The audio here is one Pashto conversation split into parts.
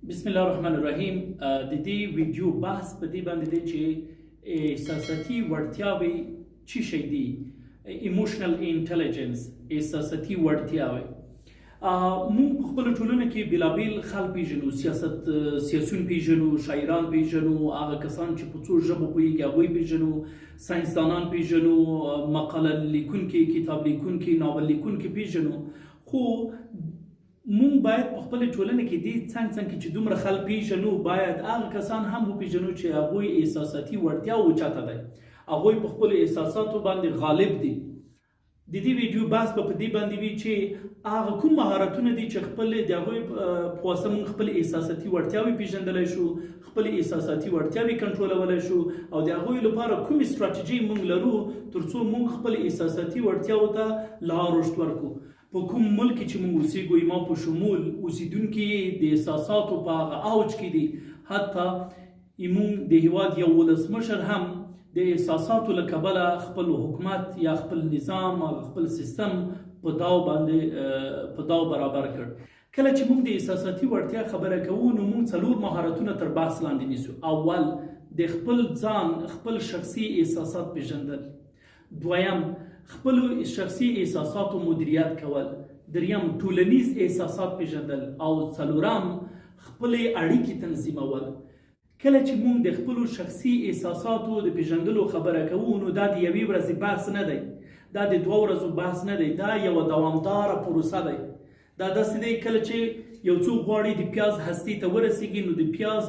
بسم الله الرحمن الرحیم. د دې ویډیو بحث په دې باندې دی چې احساساتي وړتیاوې څه شی دي. ایموشنل انټیلیجنس، احساساتي وړتیاوې. موږ په خپل ټولنه کې بېلابېل خلک پیژنو، سیاسیون پیژنو، شاعران پیژنو، هغه کسان چې په څو ژبو پوهېږي هغوی پیژنو، ساینسدانان پیژنو، مقاله لیکونکي، کتاب لیکونکي، ناول لیکونکي پیژنو. خو مونږ باید په خپل ټولنه کې دې څنګه چې دومره خلک پیژنو، باید هغه کسان هم وپیژنو چې هغوی احساساتي وړتیا وچاته دی، هغوی په خپل احساساتو باندې غالب دي. د دې ویډیو بحث په دې باندې وي چې هغه کوم مهارتونه دي چې خپل د هغوی په واسطه مونږ خپل احساساتي وړتیاوې پیژندلی شو، خپل احساساتي وړتیاوې کنټرولولی شو، او د هغوی لپاره کومې ستراتیژۍ مونږ لرو تر څو مونږ خپل احساساتي وړتیاوو ته لار رشد ورکړو. په کوم ملک چې موږ اوسېږو، ما په شمول اوسېدونکي د احساساتو په هغه اوج کې دي. حتی موږ د هېواد یو ولسمشر هم د احساساتو له کبله خپل حکومت یا خپل نظام او خپل سیستم په داو برابر کړ. کله چې موږ د احساساتي وړتیا خبره کوو، نو موږ څلور مهارتونه تر بحث لاندې نیسو. اول، د خپل ځان خپل شخصي احساسات پیژندل. دویم، خپل شخصي احساساتو مدیریت کول. دریم، ټولنیز احساسات پیژندل. او څلورم، خپل اړیکې تنظیمول. کله چې موږ د خپل شخصي احساساتو د پیژندلو خبره کوو، نو دا د یوې ورځې بحث نه دی، دا د 2 ورځو بحث نه دی، دا یو دوامداره پروسه دی. دا داسې دی کله چې یو څوک غواړي د پیاز هستې ته ورسیږي، نو د پیاز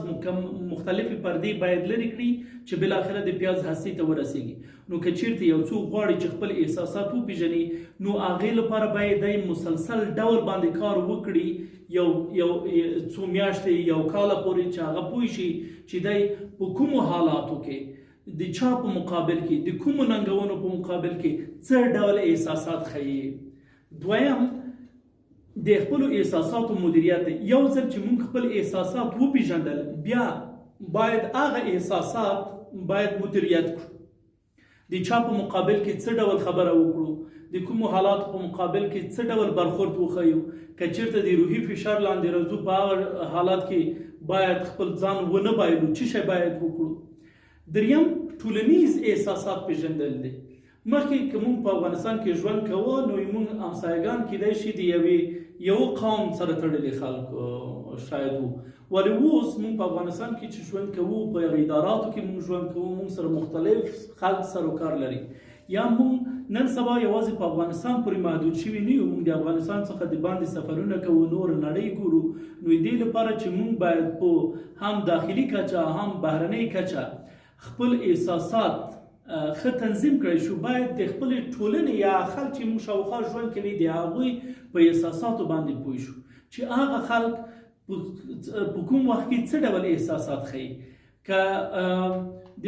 مختلفې پردې باید لرې کړي چې بالاخره د پیاز هستې ته ورسیږي. نو که چیرته یو څوک غواړي چې خپل احساسات وپیژني، نو هغې لپاره باید دی مسلسل ډول باندې کار وکړي، یو څو میاشتې، یو کاله پورې، چې هغه پوه شي چې دی په کومو حالاتو کې، د چا په مقابل کې، د کومو ننګونو په مقابل کې څه ډول احساسات ښیي. دویم، د خپل احساساتو مدیریت. یو ځل چې موږ خپل احساسات وپیژندل، بیا باید هغه احساسات باید مدیریت کړو. د چا په مقابل کې څه ډول خبره وکړو، د کومو حالاتو په مقابل کې څه ډول برخورد وښیو. که چېرته د روحي فشار لاندې راځو، په هغه حالات کې باید خپل ځان ونه بایلو، څه شی باید وکړو. دریم، ټولنیز احساسات پیژندل دي. مخکې که موږ په افغانستان کې ژوند کوو، نو موږ همسایګان کیدای شي د یو قوم سره تړلي خلک شاید وو، ولې اوس موږ په افغانستان کې چې ژوند کوو، په اداراتو کې موږ ژوند کوو، موږ سره مختلف خلک سره کار لري. یا موږ نن سبا یوازې په افغانستان پورې محدود شوي نه یو، موږ د افغانستان څخه د باندې سفرونه کوو، نور نړۍ ګورو. نو دې لپاره چې موږ باید په هم داخلي کچه هم بهرنۍ کچه خپل احساسات ښه تنظیم کړی شو، باید د خپل ټولنې یا خلک چې موږ شاوخوا ژوند کوي د هغوی په احساساتو باندې پوه شو چې هغه خلک په کوم وخت کې څه ډول احساسات ښیي. که د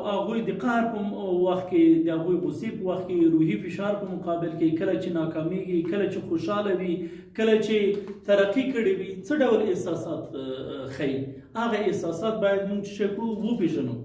هغوی د قهر په وخت کې، د هغوی غصې په وخت کې، روحي فشار په مقابل کې، کله چې ناکامیږي، کله چې خوشحاله وي، کله چې ترقي کړې وي، څه ډول احساسات ښیي. هغه احساسات باید موږ څه کړو، وپېژنو.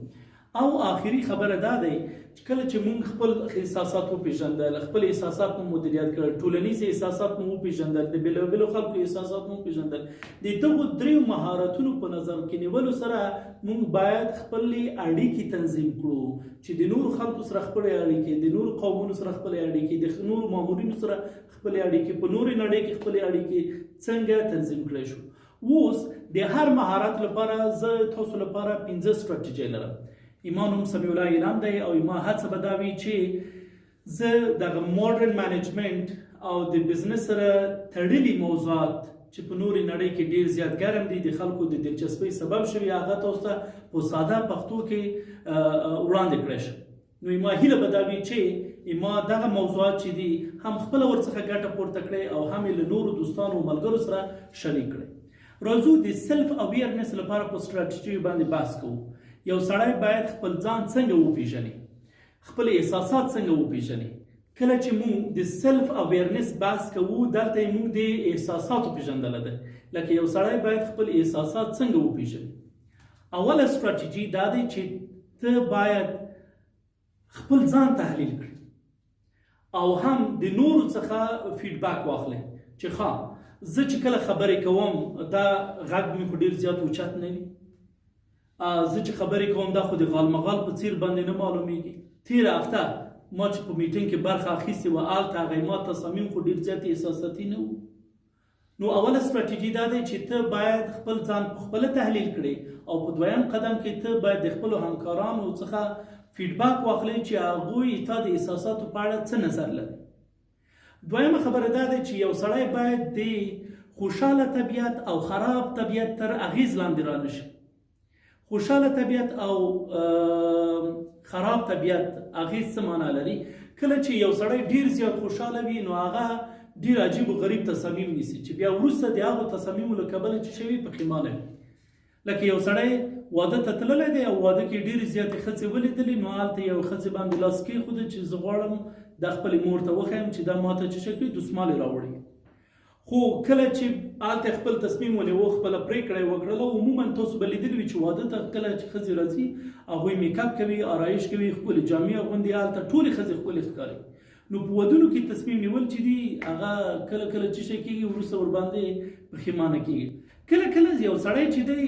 او آخري خبره دا دی چې کله چې موږ خپل احساسات وپېژندل، خپل احساسات مو مدیریت کړل، ټولنیز احساسات مو وپېژندل، د بېلابېلو خلکو احساسات مو وپېژندل، د دغو 3 مهارتونو په نظر کې نیولو سره موږ باید خپلې اړیکې تنظیم کړو، چې د نورو خلکو سره خپلې اړیکې، د نورو قومونو سره خپلې اړیکې، د نورو مامورینو سره خپلې اړیکې، په نورې نړۍ کې خپلې اړیکې څنګه تنظیم کړی شو. اوس د هر مهارت لپاره زه تاسو لپاره 5 ستراتیژۍ لرم. ما نوم سمیع الله ایلام دی، او ما هڅه به دا وي چې زه دغه ماډرن منیجمنت او د بزنس سره تړلي موضوعات چې په نورې نړۍ کې ډیر زیات ګرم دي، د خلکو د دلچسپۍ سبب شوي، هغه تاسو ته په ساده پښتو کې وړاندې کړی شم. نو ما هیله به دا وي چې ما دغه موضوعات چې دي هم خپله ورڅخه ګټه پورته کړئ، او هم یې له نورو دوستانو او ملګرو سره شریک کړئ. راځو د سیلف اویرنس لپاره په ستراتیژۍ باندې بحث کوو. یو سړی باید خپل ځان څنګه وپیژني، خپل احساسات څنګه وپیژني. کله چې موږ د سیلف اویرنس بحث کوو، دلته موږ د احساساتو پیژندل ده. لکه یو سړی باید خپل احساسات څنګه وپیژني. اوله ستراتیژي دا دی چې ته باید خپل ځان تحلیل کړې، او هم د نورو څخه فیډبک واخلې چې ښه زه چې کله خبرې کوم دا غږ مې خو ډېر زیات اوچت نه وي. زه چې خبرې کوم دا خو د غالمغال په څیر باندې نه معلومیږي. تېره هفته ما چې په میټینګ کې برخه اخیستې وه هلته هغې ما تصامیم خو ډېر زیات احساساتي نه وو. نو اوله ستراتیژي دا دی چې ته باید خپل ځان په خپله تحلیل کړې او په دویم قدم کې ته باید د خپلو همکارانو څخه فیډباک واخلئ چې هغوی تا د احساساتو په اړه څه نظر لري. دویمه خبره دا ده چې یو سړی باید د خوشحاله طبیعت او خراب طبیعت تر اغیز لاندې رانشي. خوشحاله طبیعت او خراب طبیعت اغیز څه معنا لري؟ کله چې یو سړی ډیر زیات خوشحاله وي نو هغه ډیر عجیب و غریب تصامیم نیسي چې بیا وروسته د هغو تصامیمو له کبله چې شوي پښیمانه وي. لکه یو سړی واده ته تللی دی او واده کې ډېرې زیاتې ښځې ولیدلې نو هلته یو ښځې باندې لاس کېښوده چې زه غواړم دا خپلې مور ته وښیم چې دا ما ته چې څه کړي دسمالې راوړي. خو کله چې هلته خپل تصمیم ونیو خپله پرېکړه یې وکړله عموما تاسو به لیدلي وي چې واده ته کله چې ښځې راځي هغوی میکاپ کوي آرایش کوي ښکلې جامې اغوندي هلته ټولې ښځې ښکلې ښکاري. نو په ودونو کې تصمیم نیول چې دي هغه کله کله چې شی کېږي وروسته ورباندې پښیمانه کېږي. کله کله یو سړی چې دی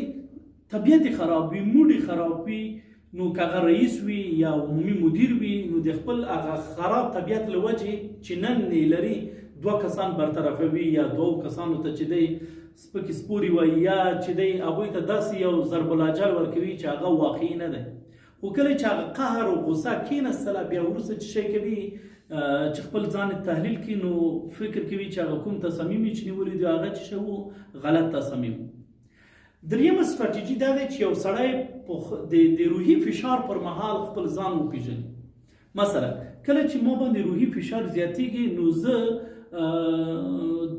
طبیعت خراب وي موډ خراب وي نو که هغه رئیس وي یا عمومي مدیر وي نو د خپل هغه خراب طبیعت له وجې چې نن یې لري دوه کسان برطرفوي یا دوه کسانو ته چې دی سپکې سپوري وایي یا چې دی هغوی ته داسې یو ضرب الاجل ورکوي چې هغه واقعي نه دی. خو کله چې هغه قهر او غوسه کېنستله بیا وروسته چې شی کوي چې خپل ځان تحلیل کړي نو فکر کوي چې هغه کوم تصامیم چې نیولي دي هغه چې شو غلط تصامیم. دریمه ستراتیژي دا دی چې یو سړی د روحي فشار پر مهال خپل ځان وپېژني. مثلا کله چې ما باندې روحي فشار زیاتېږي نو زه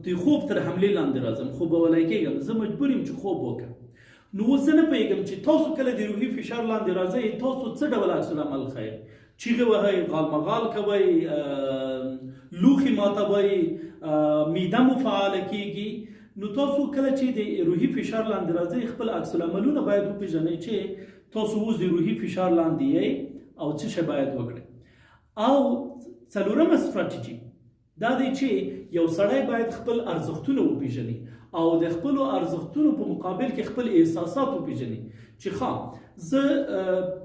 د خوب تر حملې لاندې راځم، خوبولی کېږم، زه مجبور یم چې خوب وکړم. نو اوس زه نه پوهېږم چې تاسو کله د روحي فشار لاندې راځئ تاسو څه ډول عکس العمل ښیئ؟ چیغې وهئ، غالمغال کوئ، لوښي ماتوئ، معده مو فعاله کېږي. نو تاسو کله چې د روحي فشار لاندې راځئ خپل عکس العملونه باید وپېژنئ چې تاسو اوس د روحي فشار لاندې یئ او څه شی باید وکړئ. او څلورمه ستراتیژي دا دی چې یو سړی باید خپل ارزښتونه وپېژني او د خپلو ارزښتونو په مقابل کې خپل احساسات وپېژني چې ښه زه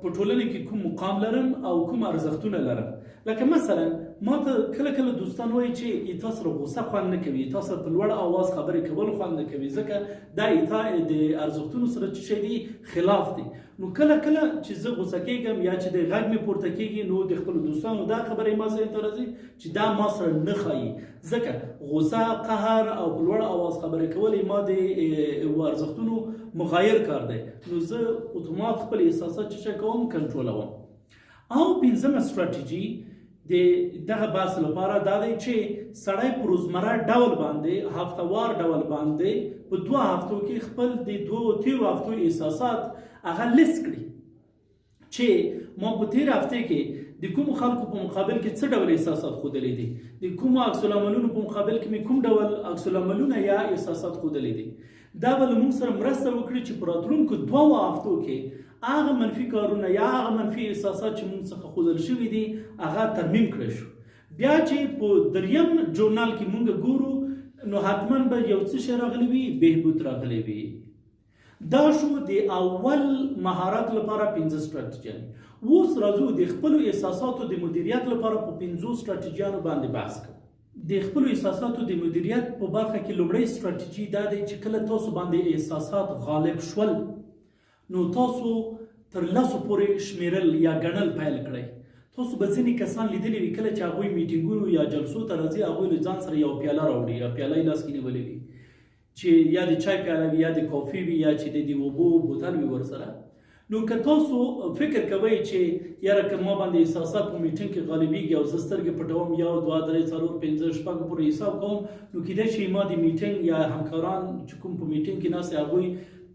په ټولنه کې کوم مقام لرم او کوم ارزښتونه لرم. لکه مثلا ما ته کله کله دوستان وایي چې تا سره غوسه خوند نه کوي، تا سره په لوړ آواز خبرې کول خوند نه کوي ځکه دا تا د ارزښتونو سره چې شی دی خلاف دی. نو کله کله چې زه غوسه کېږم یا چې د غږ مې پورته کېږي نو د خپلو دوستانو دا خبرې ما ذهن ته راځي چې دا ما سره نه ښایي ځکه غوسه، قهر او په لوړ آواز خبرې کول ما د ارزښتونو مغایر کار دی. نو زه اتومات خپل احساسات چې کوم کنټرولوم. او پنځمه ستراتیژي د دغه بحث لپاره دا دی چې سړی په روزمره ډول باندې هفتهوار ډول باندې په 2 هفتو کې خپل د 2 تیرو هفتو احساسات هغه لیست کړي چې ما په تیر هفته کې د کوم خلکو په مقابل کې څه ډول احساسات ښودلی دي، د کومو عکس العملونو په مقابل کې مې کوم ډول عکس العملونه یا احساسات ښودلی دي. دا به له موږ سره مرسته وکړي چې په راتلونکو 2 هفتو کې هغه منفي کارونه یا هغه منفي احساسات چې موږ څخه ښودل شوي دي هغه ترمیم کړی شو. بیا چې په دریم ژورنال کې موږ ګورو نو حتما به یو څه شی راغلی وي، بهبود راغلی وي. دا شو د اول مهارت لپاره 15 ستراتیژیانې. اوس راځو د خپلو احساساتو د مدیریت لپاره په 15 ستراتیژیانو باندې بحث کوو. د خپلو احساساتو د مدیریت په برخه کې لومړی ستراتیژي دا دی چې کله تاسو باندې احساسات غالب شول نو تاسو تر 10 پورې شمیرل یا ګڼل پیل کړئ. تاسو به ځینې کسان لیدلي وي کله چې هغوی میټینګونو یا جلسو ته راځي هغوی له ځان سره یو پیاله راوړي یا پیاله یې لاس کې نیولې وي چې یا د چای پیاله وي یا د کافي وي یا چې د اوبو بوتل وي ورسره. نو که تاسو فکر کوئ چې یاره که ما باندې احساسات په میټینګ کې غالبېږي او زه سترګې پټوم 1 2 3 4 5 6 پورې حساب کوم نو کیدای شي ما د میټینګ یا همکاران چې کوم په میټینګ کې ناست هغوی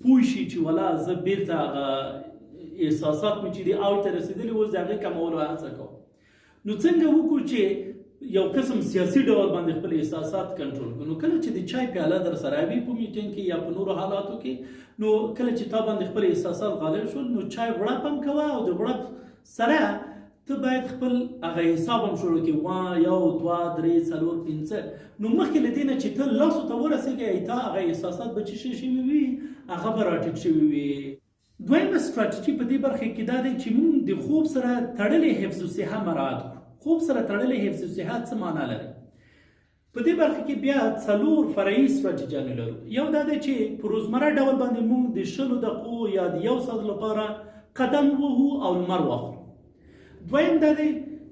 پوه شي چې ولا زه بیرته هغه احساسات مې چې دي اوج ته رسېدلي اوس د هغې کمولو هڅه کوم. نو څنګه وکړو چې یو قسم سیاسي ډول باندې خپل احساسات کنټرول کړو؟ نو کله چې د چای پیاله در سره وي په میټینګ کې یا په نورو حالاتو کې نو کله چې تا باندې خپل احساسات غالب شول نو چای غړپ هم کوه او د غړپ سره ته باید خپل هغه حساب هم شروع کړي 1 2 3 4 5 نو مخکې له دې نه چې ته لاسو ته ورسېږې تا هغه احساسات به چې شوي وي هغه به راټیټ شوي وي. دویمه ستراتیژي په دې برخه کې دا دی چې موږ د خوب سره تړلې حفظ الصحه مراعات کړو. خوب سره تړلې حفظ الصحه څه معنا لري؟ په دې برخه کې بیا 4 فرعي ستراتیژیانې لرو. یو دا دی چې په روزمره ډول باندې موږ د 20 دقیقو یا د 1 ساعت لپاره قدم وهو او لمر واخلو. دویم دا دی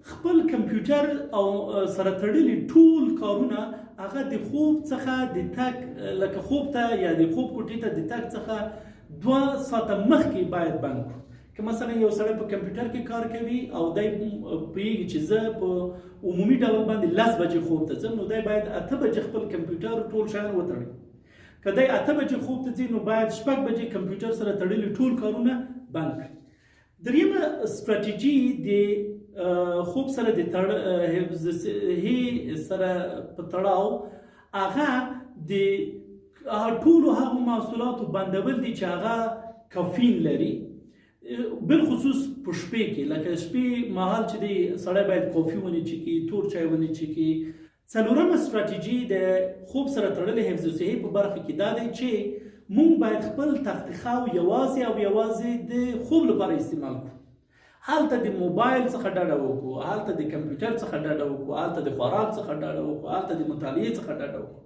خپل کمپیوټر او سره تړلي ټول کارونه هغه د خوب څخه د تګ لکه خوب ته یا د خوب کوټې ته د تګ څخه 2 ساعته مخکې باید بند کړو. که مثلا یو سړی په کمپیوټر کې کار کوي او دی پوهېږي چې زه په عمومي ډول باندې 10 بجې خوب ته ځم نو دی باید 8 بجې خپل کمپیوټر ټول شیان وتړي. که دی 8 بجې خوب ته ځي نو باید 6 بجې کمپیوټر سره تړلي ټول کارونه بند کړي. دریمه ستراتیژي د خوب سره د حفظ الصحې سره په تړاو هغه د ټولو هغو محصولاتو بندول دي چې هغه کافین لري، بالخصوص په شپې کې. لکه شپې مهال چې دی سړی باید کافي ونه چکي، تور چای ونه چکي. څلورمه ستراتیژي د خوب سره تړلې حفظ الصحې په برخه کې دا دی چې موږ باید خپل تختخواب یوازې او یوازې د خوب لپاره استعمال کړو. هلته د موبایل څخه ډډه وکړو، هلته د کمپیوټر څخه ډډه وکړو، هلته د خوراک څخه ډډه وکړو، هلته د مطالعې څخه ډډه وکړو.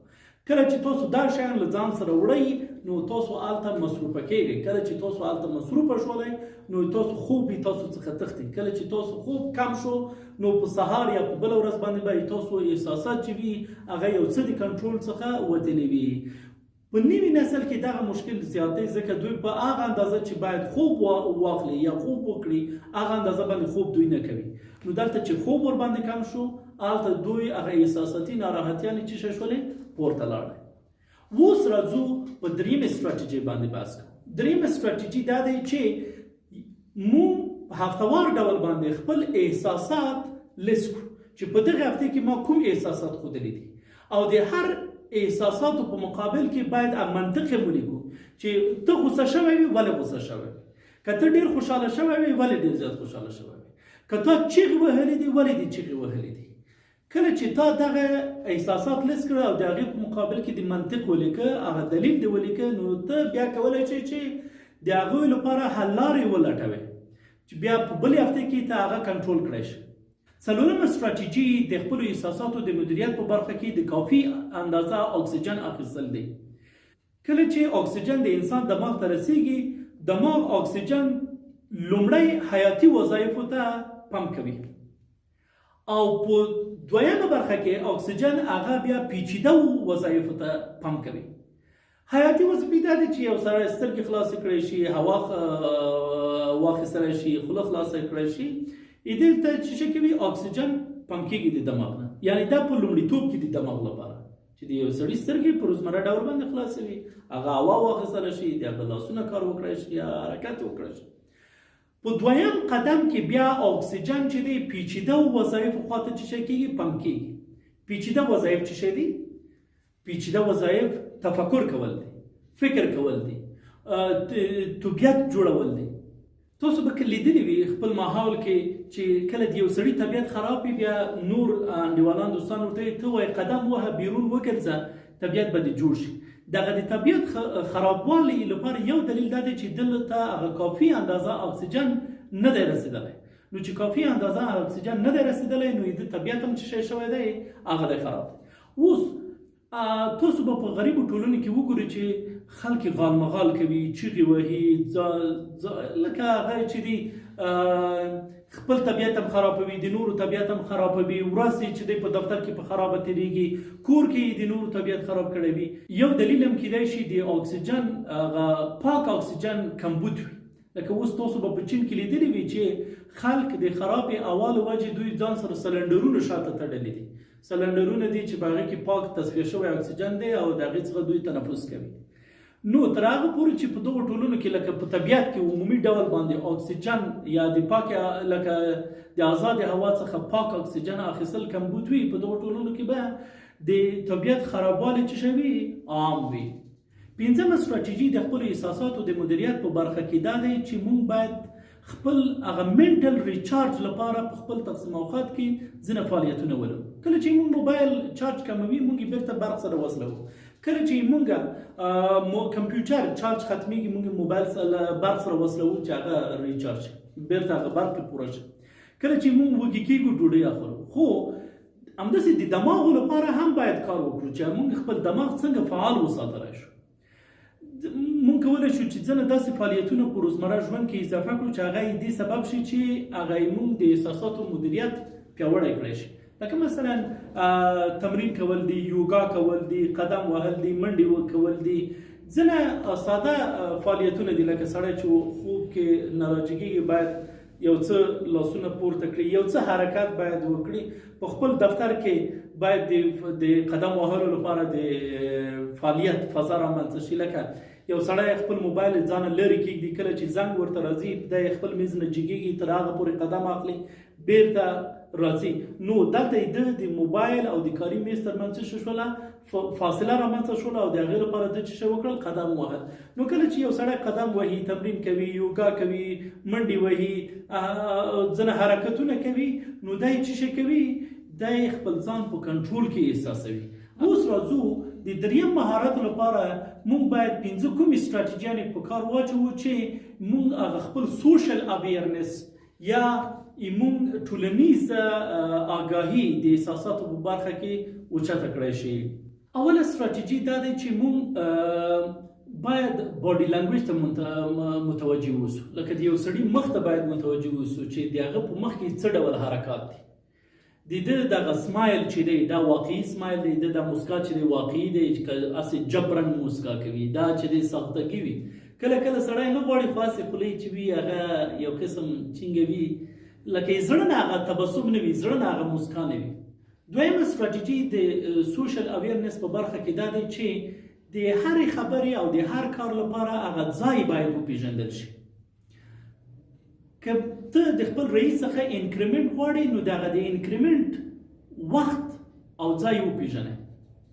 کله چې تاسو دا شیان له ځان سره وړئ نو تاسو هلته مصروفه کیږئ. کله چې تاسو هلته مصروفه شولئ نو تاسو خوب تاسو څخه تښتي. کله چې تاسو خوب کم شو نو په سهار یا په بله ورځ باندې به تاسو احساسات چې وي هغه یو څه د کنټرول څخه وتلي وي. په نوي نسل کې دغه مشکل زیات دی ځکه دوی په هغه اندازه چې باید خوب واخلي یا خوب وکړي هغه اندازه باندې خوب دوی نه کوي. نو دلته چې خوب ور باندې کم شو هلته دوی هغه احساساتي ناراحتیانې چې شولې پورته لاړې. اوس راځو په دریمه ستراتیژي باندې بحث کوو. دریمه ستراتیژي دا دی چې موږ په هفتهوار ډول باندې خپل احساسات لیست کړو چې په دغه هفته کې ما کوم احساسات ښودلي دي او د هر احساساتو په مقابل کې باید منطق ولیکو چې ته غوسه شوی وي ولې غوسه شوی وي، که ته ډېر خوشحاله شوی وي ولې ډېر زیات خوشحاله شوی وي، که تا چیغې وهلې دي ولې دې چیغې وهلې دي. کله چې تا دغه احساسات لیست کړه او د هغې په مقابل کې د منطق ولیکه، هغه دلیل دې ولیکه، نو ته بیا کولی شې چې د هغوی لپاره حل لارې ولټوې چې بیا په بلې هفتې کې ته هغه کنټرول کړی شي. څلورمه ستراتیژي د خپلو احساساتو د مدیریت په برخه کې د کافي اندازه اکسیجن اخیستل دی. کله چې اکسیجن د انسان دماغ ته رسیږي دماغ اکسیجن لومړی حیاتي وظایفو ته پمپ کوي او په دویمه برخه کې اکسیجن هغه بیا پیچیده وظایفو ته پمپ کوي. حیاتي وظیفې دا دي چې یو سړی سترګې خلاصې کړی شي، هوا واخیستلی شي، خوله خلاصه کړی شي، دې ته چې کوي اکسیجن پمپ کېږي د دماغ نه. یعنې دا په لومړیتوب کې د دماغ لپاره چې د یو سړي سترګې په روزمره ډول باندې خلاصوي، هغه هوا واخیستلی شي، د هغه لاسونه کار وکړی شي یا حرکت وکړی شي. په دویم قدم کې بیا اکسیجن چې دی پیچیده وظایفو خواته چې شی کېږي پمپ کېږي. پیچیده وظایف چې شی دي؟ پیچیده وظایف تفکر کول دی، فکر کول دی، طبیعت جوړول دی. تاسو به لیدلی وي خپل ماحول کې چې کله د یو سړي طبیعت خراب وي بیا نور انډیوالان دوستان ورته ته وایي قدم وهه بیرون وګرځه طبیعت به دې جوړ شي. دغه د طبیعت خرابوالي لپاره یو دلیل دا دی چې دلته هغه کافي اندازه اکسیجن نه دی رسېدلی. نو چې کافي اندازه اکسیجن نه دی رسېدلی نو د طبیعت هم چې شی شوی دی هغه دی خراب دی. اوس تاسو به په غریبو ټولنو کې وګورئ چې خلک غالمغال کوي، چیغې وهي، لکه هغه چې دی خپل طبیعت هم خرابوي، د نورو طبیعت هم خرابوي، ورځ چې دی په دفتر کې په خرابه تېرېږي، کور کې د نورو طبیعت خراب کړی وي. یو دلیل هم کیدای شي د اکسیجن پاک اکسیجن کمبود وي. لکه اوس تاسو به په چین کې لیدلی وي چې خلک د خرابې هوا له وجې دوی ځان سره سلنډرونه شاته تړلي دي. سلنډرونه دي چې په هغې کې پاک تصفیه شوی اکسیجن دی او د هغې څخه دوی تنفس کوي. نو تر هغه پورې چې په دغو ټولنو کې لکه په طبیعت کې عمومي ډول باندې اکسیجن یا د پاکې لکه د آزادې هوا څخه پاک اکسیجن اخیستل کمبود وي، په دغو ټولنو کې به د طبیعت خرابوالی چې شوي عام وي. پنځمه ستراتیژي د خپلو احساساتو د مدیریت په برخه کې دا دی چې موږ باید خپل هغه منټل ریچارج لپاره په خپل تقسیم اوقات کې ځینې فعالیتونه ولرو. کله چې موږ موبایل چارج کموي موږ یې بیرته برق سره وصلوو. کله چې موږ کمپیوټر چارج ختمیږي موږ موبایل سره برق سره وصلوو چې هغه ریچارج بیرته هغه برق پوره شي. کله چې موږ وږي کېږو ډوډۍ اخلو. خو همداسې د دماغو لپاره هم باید کار وکړو چې موږ خپل دماغ څنګه فعال وساتلی شو. موږ کولی شو چې ځینې داسې فعالیتونه په روزمره ژوند کې اضافه کړو چې هغه یې دې سبب شي چې هغه یې موږ د احساساتو مدیریت پیاوړی کړی شي. لکه مثلا تمرین کول دي، یوګا کول دي، قدم وهل دي، منډې کول دي. ځینې ساده فعالیتونه دي لکه سړی چې خوب کې نه راجګېږي باید یو څه لاسونه پورته کړي، یو څه حرکت باید وکړي. په خپل دفتر کې باید د قدم وهلو لپاره د فعالیت فضا رامنځته شي. لکه یو سړی خپل موبایل ځانه لرې کېږدي، کله چې زنګ ورته راځي دی خپل میز نه جګېږي، تر هغه پورې قدم اخلي، بیرته راځي. نو دلته د موبایل او د کاري میز ترمنځ څه شوله؟ فاصله رامنځته شوله او د هغې لپاره ده چې څه وکړل؟ قدم وهل. نو کله چې یو سړی قدم وهي، تمرین کوي، یوګا کوي، منډې وهي، ځینې حرکتونه کوي، نو دی څه شی کوي؟ دی خپل ځان په کنټرول کې احساسوي. اوس راځو د دریم مهارت لپاره موږ باید 5 کومې ستراتیژیانې په کار واچوو چې موږ هغه خپل سوشل اویرنس یا موږ ټولنیزه آګاهي د احساساتو په برخه کې اوچته کړی شي. اوله ستراتیژي دا دی چې موږ باید باډي لنګویج ته متوجه اوسو. لکه د یو سړي مخ ته باید متوجه اوسو چې د هغه په مخ کې څه ډول حرکات دي. د ده دغه سمایل چې دی دا واقعي سمایل دی، د ده موسکا چې دی واقعي دی چې هسې جبرن موسکا کوي، دا چې دی سختګي وي. کله کله سړی نه غواړي خو هسې خولۍ چې وي هغه یو قسم چینګه وي، لکه یې زړه نه هغه تبسم نه وي، زړه نه هغه موسکا نه وي. دویمه ستراتیژي د سوشل اویرنس په برخه کې دا دی چې د هرې خبرې او د هر کار لپاره هغه ځای باید وپېژندل شي. که ته د خپل رئیس څخه انکریمنټ غواړې نو د هغه د انکریمنټ وخت او ځای وپېژنئ.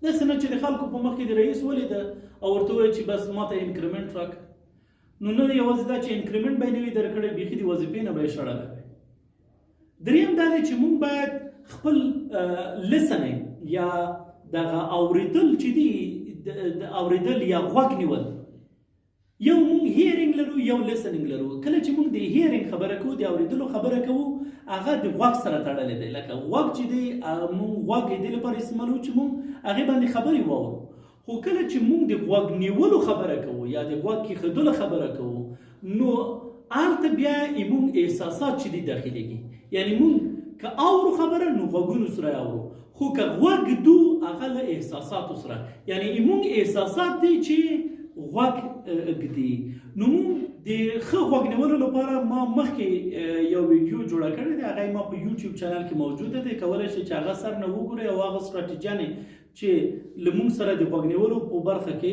داسې نه چې د خلکو په مخ کې د رئیس ولیده او ورته ووایي چې بس ما ته انکریمنټ راکړه. نو نه یوازې دا چې انکریمنټ به یې نه وي درکړی، بیخي د وظیفې نه به یې شړلی وي. دریم دا دی چې موږ باید خپل لیسنینګ یا دغه اورېدل چې دي د اورېدل یا غوږ نیول، یو موږ هیرینګ لرو یو لیسنینګ لرو. کله چې موږ د هیرینګ خبره کوو، د اورېدلو خبره کوو، هغه د غوږ سره تړلی دی. لکه غوږ چې دی موږ غوږ یې دې لپاره استعمالوو چې موږ هغې باندې خبرې واورو. خو کله چې موږ د غوږ نیولو خبره کوو یا د غوږ کېښودلو خبره کوو نو هلته بیا موږ احساسات چې دي داخلېږي. یعنې موږ که اورو خبره نو غوږونو سره اورو، خو که غوږ دو هغه له احساساتو سره، یعنې موږ احساسات دی چې غوږ ږدي. نو موږ د ښه غوږ نیولو لپاره ما مخکې یو ویډیو جوړه کړې ده، هغه ما په یوټیوب چینل کې موجوده ده، کولی شئ چې هغه سر نه وګورئ او هغه ستراتیژیانې چې له موږ سره د غوږ نیولو په برخه کې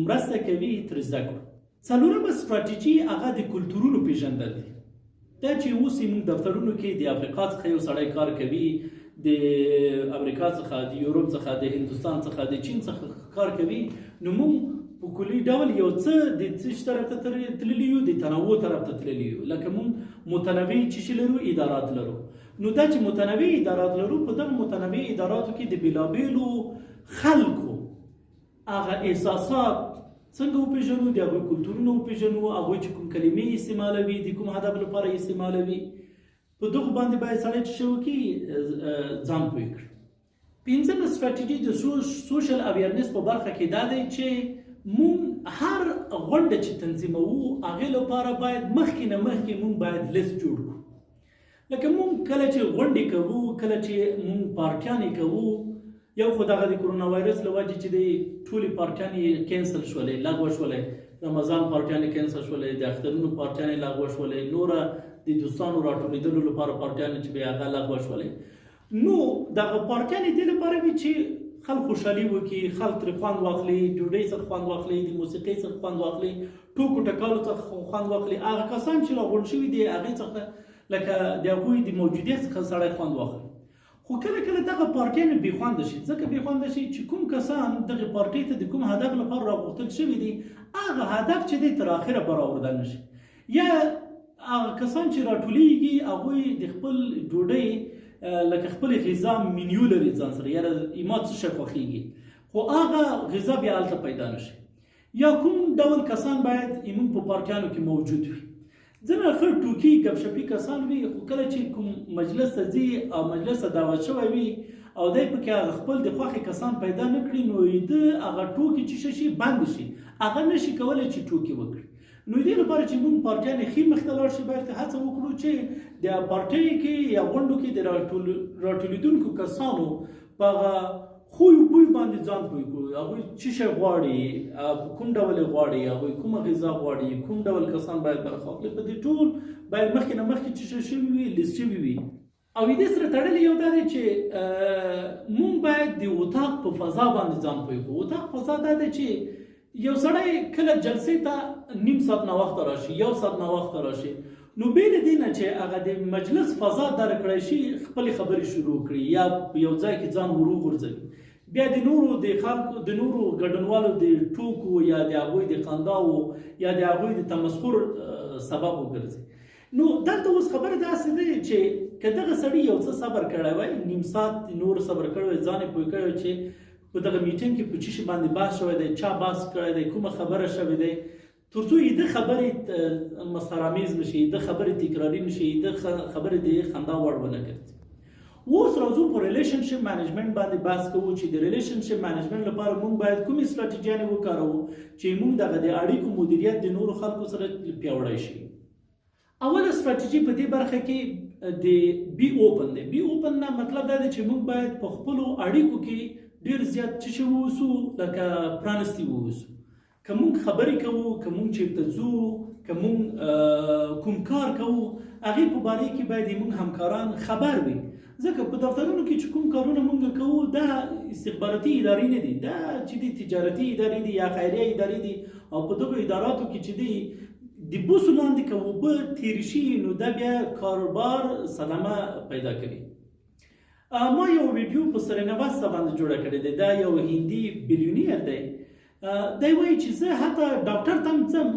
مرسته کوي ترې زده کړو. څلورمه ستراتیژي هغه د کلتورونو پیژندل دي. دا چې اوس موږ دفترونو کې د افریقا څخه یو سړی کار کوي، د امریکا څخه، د یوروپ څخه، د هندوستان څخه، د چین څخه کار کوي، نو موږ په کلي ډول یو څه د څه طرف ته تللي یو، د تنوع طرف ته تللي یو. لکه موږ متنوع چې لرو، ادارات لرو. نو دا چې متنوع ادارات لرو، په دغه متنوع اداراتو کې د بېلابېلو خلکو هغه احساسات څنګه وپېژنو، د هغوی کلتورونه وپېژنو، هغوی چې کوم کلمې استعمالوي، د کوم هدف لپاره یې استعمالوي. په دغو باندې باید سړی څه وکړي؟ ځان پوه کړي. پنځمه ستراتیژي د سوشل اویرنس په برخه کې دا دی چې موږ هر غونډه چې تنظیموو هغې لپاره باید مخکې نه مخکې موږ باید لیست جوړ کړو. لکه موږ کله چې غونډې کوو، کله چې موږ پارټیانې کوو، یو خو دغه د کرونا وایرس له وجې چې دی ټولې پارټیانې کینسل شولې، لغوه شولې. رمضان پارټیانې کینسل شولې، د اخترونو پارټیانې لغوه شولې، نوره د دوستانو راټولېدلو لپاره پارټیانې چې به هغه لغوه شولې. نو دغه پارټیانې دې لپاره وي چې خلک خوشحالي وکړي، خلک ترې خوند واخلي، ډوډۍ څخه خوند واخلي، د موسیقۍ څخه خوند واخلي، ټوکو ټکالو څخه خوند واخلي. هغه کسان چې راغونډ شوي دي هغې څخه لکه د هغوی د موجودیت څخه سړی خوند واخلي. خو کله کله دغه پارټیانې بې خونده شي. ځکه بې خونده شي چې کوم کسان دغې پارټۍ ته د کوم هدف لپاره راغوښتل شوي دي، هغه هدف چې دی تر اخره به راوړل نه شي، یا هغه کسان چې راټولیږي هغوی د خپل ډوډۍ لکه خپل غذا منیو لري ځان سره، یاره ما څه شی خوښیږي، خو هغه غذا بیا هلته پیدا نشي. یا کوم ډول کسان باید زموږ په پارکیانو کې موجود وي. ځینې ښه ټوکي ګپشپي کسان وي، خو کله چې کوم مجلس ته ځي او مجلس ته دعوت شوی وي او دی پکې هغه خپل د خوښې کسان پیدا نه کړي، نو د هغه ټوکې چې شي بند شي، هغه نشي کولی چې ټوکې وکړي. نو دې لپاره چې موږ پارټیانې ښې مخ ته لاړ شي، باید هڅه وکړو چې د پارټۍ کې یا غونډو کې د راټولېدونکو کسانو په هغه خوی بوی باندې ځان پوه کړو، هغوی څه شی غواړي، کوم ډول یې غواړي، هغوی کومه غذا غواړي، کوم ډول کسان باید برخه واخلي. په دې ټول باید مخکې نه مخکې څه شی شوي وي، لیست شوي وي. او دې سره تړلی یو دا دی چې موږ باید د اتاق په فضا باندې ځان پوه کړو. اتاق فضا دا دی چې یو سړی کله جلسې ته نیم ساعت ناوخته راشي، یو ساعت ناوخته راشي، نو بې له دې نه چې هغه د مجلس فضا درک کړی شي، خپلې خبرې شروع کړي یا په یو ځای کې ځان وروغورځوي، بیا د نورو د خلکو د نورو ګډونوالو د ټوکو یا د هغوی د خنداو یا د هغوی د تمسخر سبب وګرځي. نو دلته اوس خبره داسې ده چې که دغه سړي یو څه صبر کړی وای، نیم ساعت نور صبر کړی وای، ځان یې پوه کړی وای چې په دغه میټینګ کې په څه شي باندې بحث شوی دی، چا بحث کړی دی، کومه خبره شوې دی، تر څو د خبرې مسخره‌آمیز نشي، د خبرې تکراري نشي، د خبرې د خندا وړ ونه ګرځي. اوس راځو په ریلیشنشپ مینجمنټ باندې بحث کوو چې د ریلیشنشپ مینجمنټ لپاره موږ باید کومې ستراتیژیانې وکاروو چې موږ دغه د اړیکو مدیریت د نورو خلکو سره پیاوړی شي. اوله ستراتیژي په دې برخه کې د بی اوپن دی. بی اوپن نه مطلب دا دی چې موږ باید په خپلو اړیکو کې ډیر زیات څه شی واوسو، لکه پرانستي واوسو. که موږ خبرې کوو، که موږ چېرته ځو، که موږ کوم کار کوو، هغې په باره کې باید موږ همکاران خبر وي. ځکه په دفترونو کې چې کوم کارونه موږ کوو دا استخباراتي ادارې نه دي، دا چې دي تجارتي ادارې دي یا خیریه ادارې دي، او په دغو اداراتو کې چې دي د بوسو لاندې که اوبه تېرې شي نو دا بیا کاروبار صدمه پیدا کوي. ما یو ویډیو په سرینواستا باندې جوړه کړې ده. دا یو هندي بیلیونیر دی. دی وایي چې زه حتی ډاکټر ته هم ځم،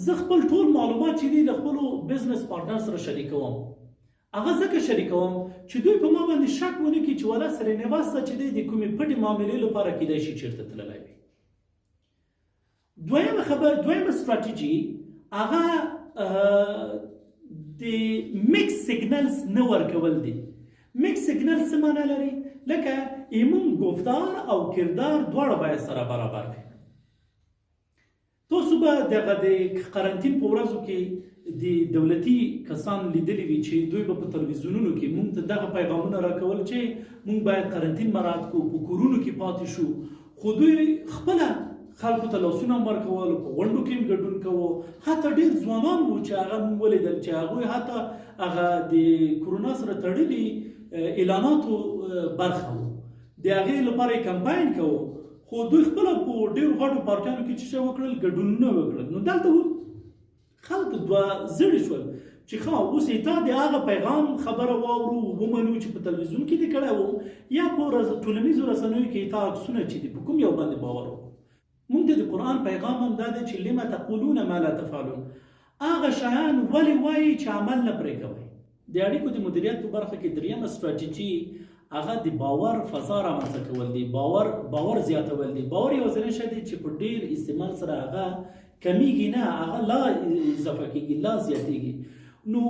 زه خپل ټول معلومات چې دي له خپلو بزنس پارټنر سره شریکوم. هغه ځکه شریکوم چې دوی په ما باندې شک ونه کړي چې والا سرینواستا چې دی د کومې پټې معاملې لپاره کیدای شي چېرته تللی وي. دویمه ستراتیژي هغه د میکس سیګنلز نه ورکول دي. میکس سیګنل څه معنا لري؟ لکه ایمون گفتار او کردار دواړه باید سره برابر وي. تاسو به دغه د قرنطین په ورځو کې د دولتي کسان لیدلی وي چې دوی به په تلویزیونونو کې موږ ته دغه پیغامونه راکول چې موږ باید قرنطین مراعات کړو، په کورونو کې پاتې شو. خو دوی خپله خلکو ته لاسونه هم ورکول، په غونډو کې هم ګډون کوو. حتی ډېر ځوانان وو چې هغه موږ ولیدل چې هغوی حتی هغه د کرونا سره تړلي اعلاناتو برخه وو، د هغې لپاره یې کمپاین کوو. خو دوی خپله په ډېرو غټو پارټیانو کې څه شی وکړل، ګډونونه وکړل. نو دلته خلک دوه زړي شول چې ښه اوس یې تا د هغه پیغام خبره واورو، ومنو چې په تلویزیون کې دې کړی وو، یا په ټولنیزو رسنیو کې تا عکسونه چې دي په کوم یو باندې باور وکړو. موږ ته د قرآن پیغام هم دا دی چې لما تقولون ما لا تفعلون. هغه شیان ولې وایي چې عمل نه پرې کوئ. د اړیکو د مدیریت په برخه کې دریمه ستراتیژي هغه د باور فضا رامنځته کول دي، باور زیاتول دي. باور یوازینی شی دی چې په ډېر استعمال سره هغه کمیږي نه، هغه لا اضافه کېږي، لا زیاتېږي. نو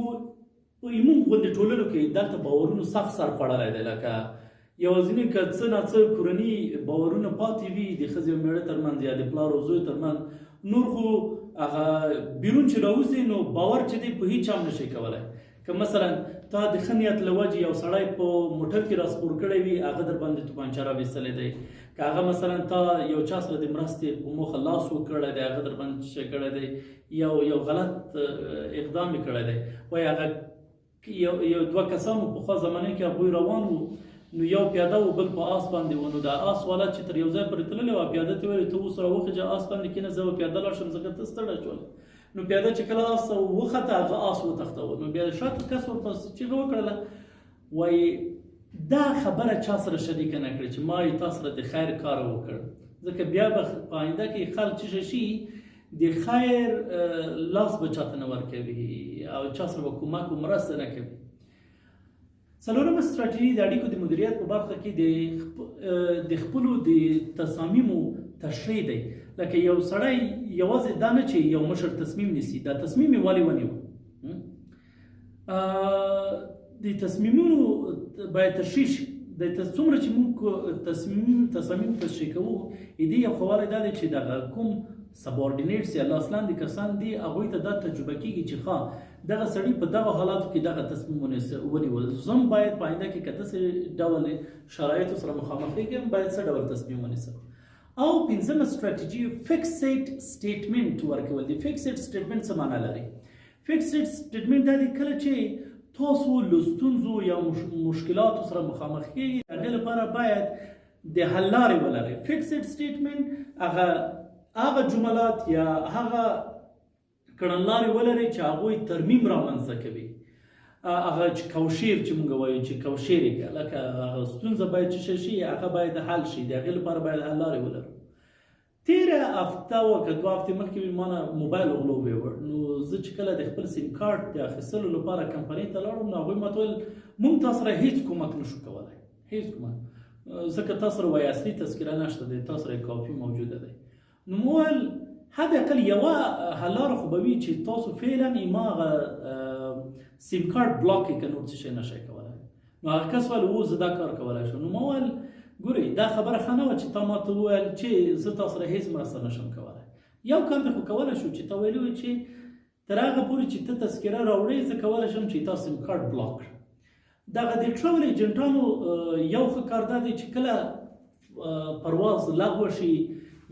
موږ غوندې ټولنو کې دلته باورونو سخت سر خوړلی دی، لکه یوازینی که څه ناڅه کورني باورونه پاتې وي د ښځې او مېړه ترمنځ یا د پلار او زوی ترمنځ، نور خو هغه بیرون چې راوځي نو باور چې دی په هیڅ چا هم نشي کولی. که مثلا تا د ښه نیت له وجې یو سړی په موټر کې راسپور کړی وي، هغه در باندې توپانچه راویستلی دی. که هغه مثلا تا یو چا سره د مرستې په موخه لاس وکړی دی، هغه در باندې څه کړی دی، یو غلط اقدام یې کړی دی. وایي هغه یو دوه کسانو پخوا زمانې کې هغوی روان وو، نو یو پیاده و بل په آس باندې و. نو د آس والا چې تر یو ځای پورې تللی وه، پیاده ته ویل ته اوس راوخېږه آس باندې کېنه، زه به پیاده لاړ شم ځکه ته ستړی شول. نو پیاده چې کله آس وخته هغه آس وتښتوه. نو بیا شاته کس ورپسې چیغه وکړله، وایي دا خبره چا سره شریکه نه کړې چې ما یې تا سره د خیر کار وکړ، ځکه بیا به په آینده کې خلک څه شي د خیر لاس به چاته نه ورکوي او چا سره به کومک و مرسته نه کوي. څلورمه ستراتیژي د اړیکو د مدیریت په برخه کې د خپلو د تصامیمو تشریح دی. لکه یو سړی یوازې دا نه چې یو مشر تصمیم نیسي، دا تصمیم یې ولې ونیو. د تصمیمونو باید تشریح شي. د څومره چې موږ تصامیم تشریح کوو، د دې یو ښه والی دا دی چې دغه کوم سبارډینیټس یا لاس لاندې کسان دي هغوی ته دا تجربه کېږي چې ښه دغه سړي په دغه حالاتو کې دغه تصمیم ونیول، زه هم باید په آینده کې که داسې ډول شرایطو سره مخامخ کېږم باید څه ډول تصمیم ونیسم. او پنځمه ستراتیژي فکسډ سټیټمنټ ورکول دي. فکسډ سټیټمنټ څه معنا لري؟ فکسډ سټیټمنټ دا دی کله چې تاسو له ستونزو یا مشکلاتو سره مخامخ کېږئ، د هغې لپاره باید د حل لارې ولرئ. فکسډ سټیټمنټ هغه جملات یا هغه کړنلارې ولرئ چې هغوی ترمیم رامنځته کوي. هغه چې کوشیر چې موږ وایو چې کوشیر یې کړه، لکه هغه ستونزه باید چې شي هغه باید حل شي، د هغې لپاره باید حل لارې ولرو. تیره هفته و که 2 هفتې مخکې ما نه موبایل غلو ویوړ، نو زه چې کله د خپل سیم کارت د اخیستلو لپاره کمپنۍ ته لاړم، نو هغوی ماته ویل موږ تاسو سره هیڅ کومک نشو کولی، هیڅ کومک، ځکه تاسو سره وایي اصلي تذکره نشته دی، تاسو سره کاپي موجوده دی. نو مو ویل حداقل یوه حل لاره خو به وي چې تاسو فعلا ما هغه سیم کارت بلاک کړئ که نور څه شی نشئ کولی. نو هغه کس ویل اوس زه دا کار کولی شم. نو ما ویل ګورئ دا خبره ښه نه وه چې تا ماته وویل چې زه تا سره هېڅ مرسته نشم کولی. یو کار دې خو کولی شو چې تا ویلي وي چې تر هغه پورې چې ته تذکره راوړې زه کولی شم چې تا سیم کارت بلاک کړم. دغه د ټراول ایجنټانو یو ښه کار دا دی چې کله پرواز لغوه شي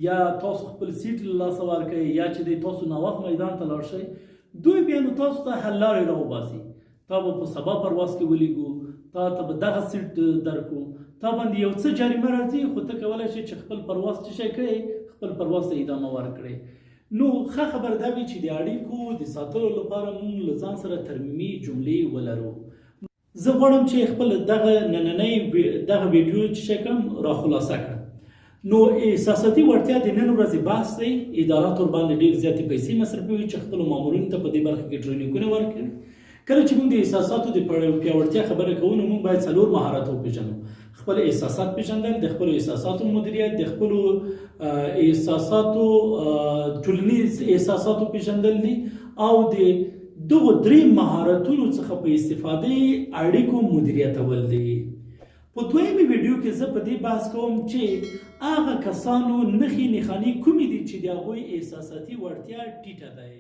یا تاسو خپل سیټ له لاسه ورکړئ یا چې دی تاسو ناوخت میدان ته لاړ شئ، دوی بیا نو تاسو ته حل لارې راوباسي. تا به په سبا پرواز کې ولیږو، تا ته به دغه سیټ درکو، تا باندې یو څه جریمه راځي، خو ته کولی شې چې خپل پرواز څه شی کړې، خپل پرواز ته ادامه ورکړې. نو ښه خبر دا وي چې د اړیکو د ساتلو لپاره موږ له ځان سره ترمیمي جملې ولرو. زه غواړم چې خپل دغه نننۍ دغه ویډیو چې شی کړم راخلاصه کړم. نو احساساتي وړتیا د نن ورځې بحث دی. ادارات ورباندې ډېر زیاتې پیسې مصرفوي چې خپلو مامورینو ته په دې برخه کې ټرینینګونه ورکړي. کله چې موږ د احساساتو د پیاوړتیا خبره کوو، نو موږ باید 4 مهارت وپېژنو. خپل احساسات پېژندل، د خپلو احساساتو مدیریت، د خپلو احساساتو ټولنیز احساساتو پېژندل دي، او د دغو 3 مهارتونو څخه په استفادې اړیکو مدیریتول دي. په دویمې ویډیو کې زه په دې بحث کوم چې هغه کسانو نښې نښانې کومې دي چې د هغوی احساساتي وړتیا ټیټه دی.